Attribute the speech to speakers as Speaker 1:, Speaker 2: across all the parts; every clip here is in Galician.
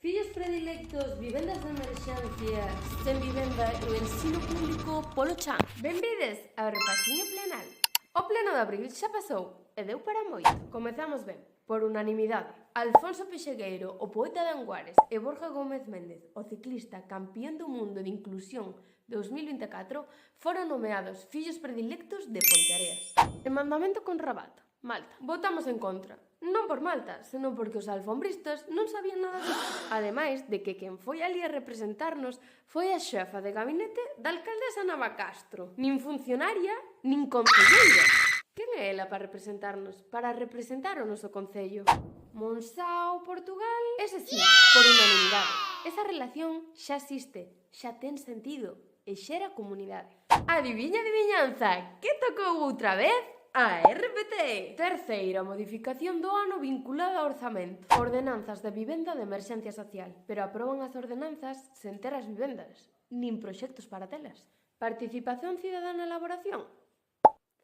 Speaker 1: Fillos predilectos, vivendas de emerxencia, sen vivenda e o ensino público polo chan. Benvides ao repasiño plenal. O pleno de abril xa pasou e deu para moito. Comezamos ben, por unanimidade. Alfonso Pexegueiro, o poeta de Anguares, e Borja Gómez Méndez, o ciclista campeón do mundo de inclusión 2024, foron nomeados fillos predilectos de Ponteareas. E mandamento con Rabat, Malta. Votamos en contra. Non por Malta, senón porque os alfombristas non sabían nada disso. Ademais de que quen foi ali a representarnos foi a xefa de gabinete da alcaldesa Nava Castro. Nin funcionaria, nin concelleira. Quen é ela para representarnos? Para representar o noso concello? Monsao, Portugal? Ese sí, por unanimidade. Esa relación xa existe, xa ten sentido e xera comunidade. Adiviña, adivinanza, que tocou outra vez? A RPT. Terceira modificación do ano vinculada ao orzamento. Ordenanzas de vivenda de emerxencia social, pero aproban as ordenanzas sen ter as vivendas, nin proxectos para telas. Participación cidadá na elaboración?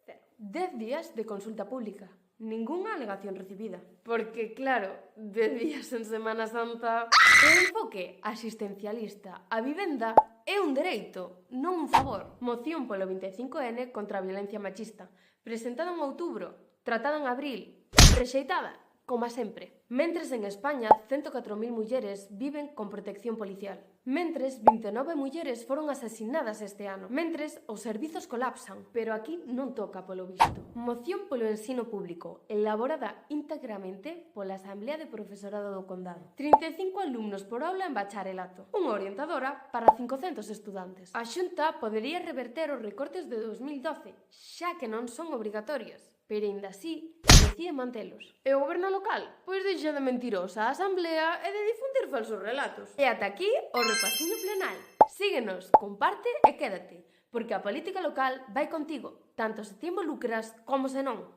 Speaker 1: 0. 10 días de consulta pública. Ningunha alegación recibida. Porque, claro, 10 días en Semana Santa... O enfoque asistencialista a vivenda é un dereito, non un favor. Moción polo 25N contra a violencia machista, presentada en outubro, tratada en abril, rexeitada, como sempre. Mentres en España, 104.000 mulleres viven con protección policial. Mentres, 29 mulleres foron asasinadas este ano. Mentres, os servizos colapsan, pero aquí non toca polo visto. Moción polo ensino público, elaborada íntegramente pola Asamblea de Profesorado do Condado. 35 alumnos por aula en bacharelato. Unha orientadora para 500 estudantes. A Xunta podería reverter os recortes de 2012, xa que non son obrigatorios, pero aínda así decide mantelos. E o goberno local? Pois deixa de mentirosa a asamblea e de difundir falsos relatos. E ata aquí o repasiño plenal. Síguenos, comparte e quédate, porque a política local vai contigo, tanto se te involucras como se non.